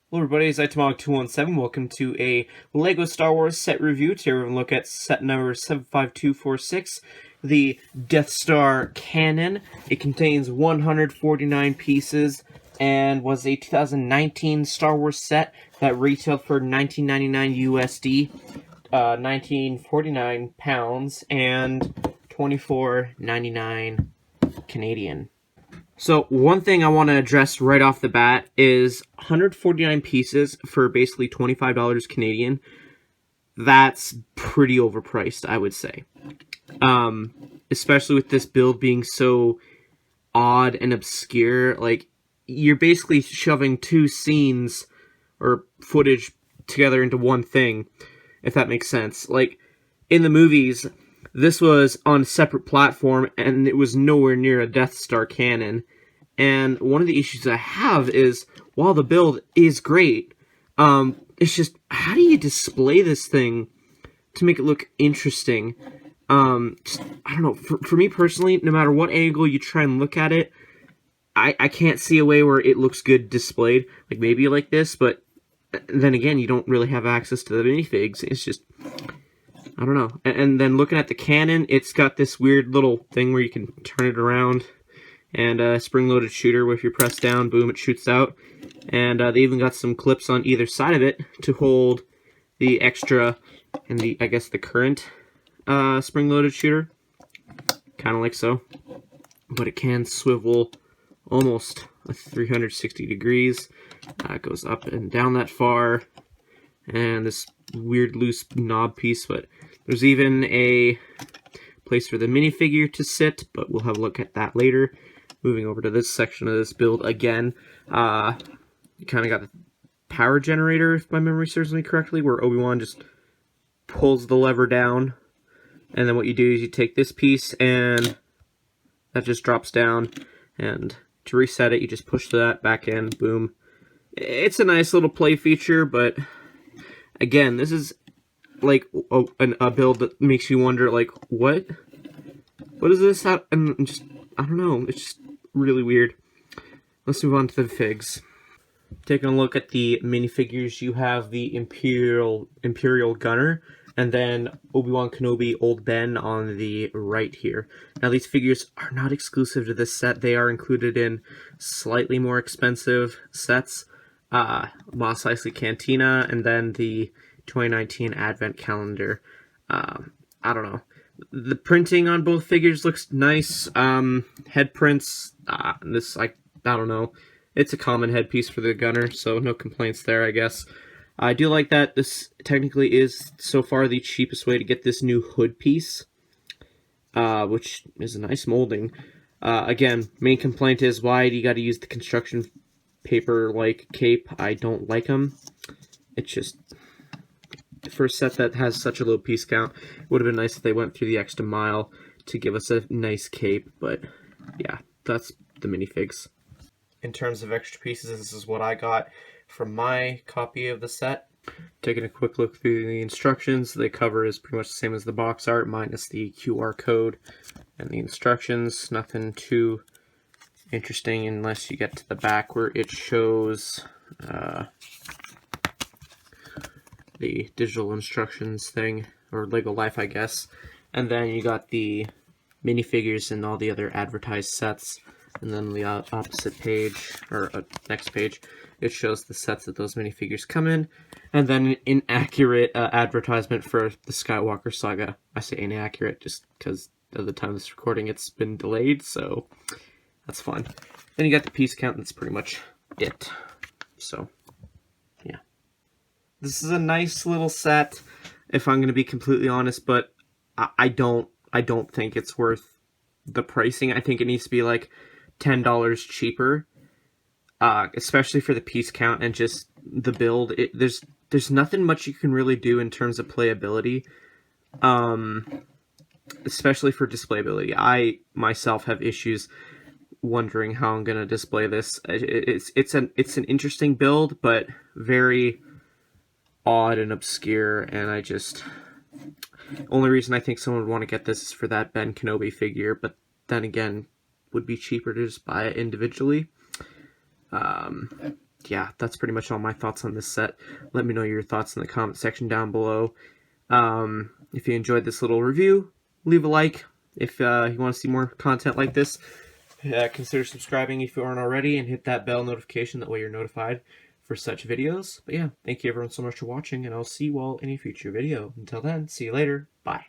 Hello everybody, it's TMOG 217. Welcome to a LEGO Star Wars set review. Today we're going to look at set number 75246, the Death Star Cannon. It contains 149 pieces and was a 2019 Star Wars set that retailed for $19.99 USD, 1949 pounds, and $24.99 Canadian. So one thing I want to address right off the bat is 149 pieces for basically $25 Canadian. That's pretty overpriced, I would say. Especially with this build being so odd and obscure. Like, you're basically shoving two scenes or footage together into one thing, if that makes sense. Like, in the movies, this was on a separate platform, and it was nowhere near a Death Star cannon. And one of the issues I have is, while the build is great, it's just, how do you display this thing to make it look interesting? I don't know, for me personally, no matter what angle you try and look at it, I can't see a way where it looks good displayed. Like, maybe like this, but then again, you don't really have access to the minifigs. It's just, I don't know. And then looking at the cannon, it's got this weird little thing where you can turn it around, and a spring-loaded shooter where if you press down, boom, it shoots out. And they even got some clips on either side of it to hold the extra and the, I guess, the current spring-loaded shooter. Kind of like so. But it can swivel almost 360 degrees. It goes up and down that far. And this weird loose knob piece, but there's even a place for the minifigure to sit, but we'll have a look at that later. Moving over to this section of this build again, you kind of got the power generator, if my memory serves me correctly, where Obi-Wan just pulls the lever down, and then what you do is you take this piece and that just drops down, and to reset it you just push that back in, boom. It's a nice little play feature, but again, this is like a build that makes you wonder, like, what is this? And just, I don't know, it's just really weird. Let's move on to the figs. Taking a look at the minifigures, you have the Imperial Gunner, and then Obi-Wan Kenobi Old Ben on the right here. Now, these figures are not exclusive to this set. They are included in slightly more expensive sets. Mos Eisley Cantina, and then the 2019 Advent Calendar. I don't know. The printing on both figures looks nice. Head prints, this, I don't know. It's a common headpiece for the gunner, so no complaints there, I guess. I do like that this technically is, so far, the cheapest way to get this new hood piece, which is a nice molding. Again, main complaint is, why do you gotta use the construction paper-like cape? I don't like them. It's just, for a set that has such a low piece count, it would have been nice if they went through the extra mile to give us a nice cape, but yeah, that's the minifigs. In terms of extra pieces, this is what I got from my copy of the set. Taking a quick look through the instructions, the cover is pretty much the same as the box art, minus the QR code and the instructions. Nothing too interesting unless you get to the back where it shows the digital instructions thing, or Lego Life, I guess. And then you got the minifigures and all the other advertised sets. And then the opposite page, or next page, it shows the sets that those minifigures come in. And then an inaccurate advertisement for the Skywalker Saga. I say inaccurate just because of the time of this recording it's been delayed, so that's fun. Then you got the piece count, and that's pretty much it. So, yeah. This is a nice little set, if I'm going to be completely honest, but I don't think it's worth the pricing. I think it needs to be like $10 cheaper, especially for the piece count and just the build. There's nothing much you can really do in terms of playability, especially for displayability. I myself have issues wondering how I'm gonna display this. It's an interesting build, but very odd and obscure, and I just, only reason I think someone would want to get this is for that Ben Kenobi figure, but then again, would be cheaper to just buy it individually. yeah, that's pretty much all my thoughts on this set. Let me know your thoughts in the comment section down below. If you enjoyed this little review, leave a like. If you want to see more content like this, consider subscribing if you aren't already, and hit that bell notification. That way you're notified for such videos. But yeah, thank you everyone so much for watching, and I'll see you all in a future video. Until then, see you later. Bye.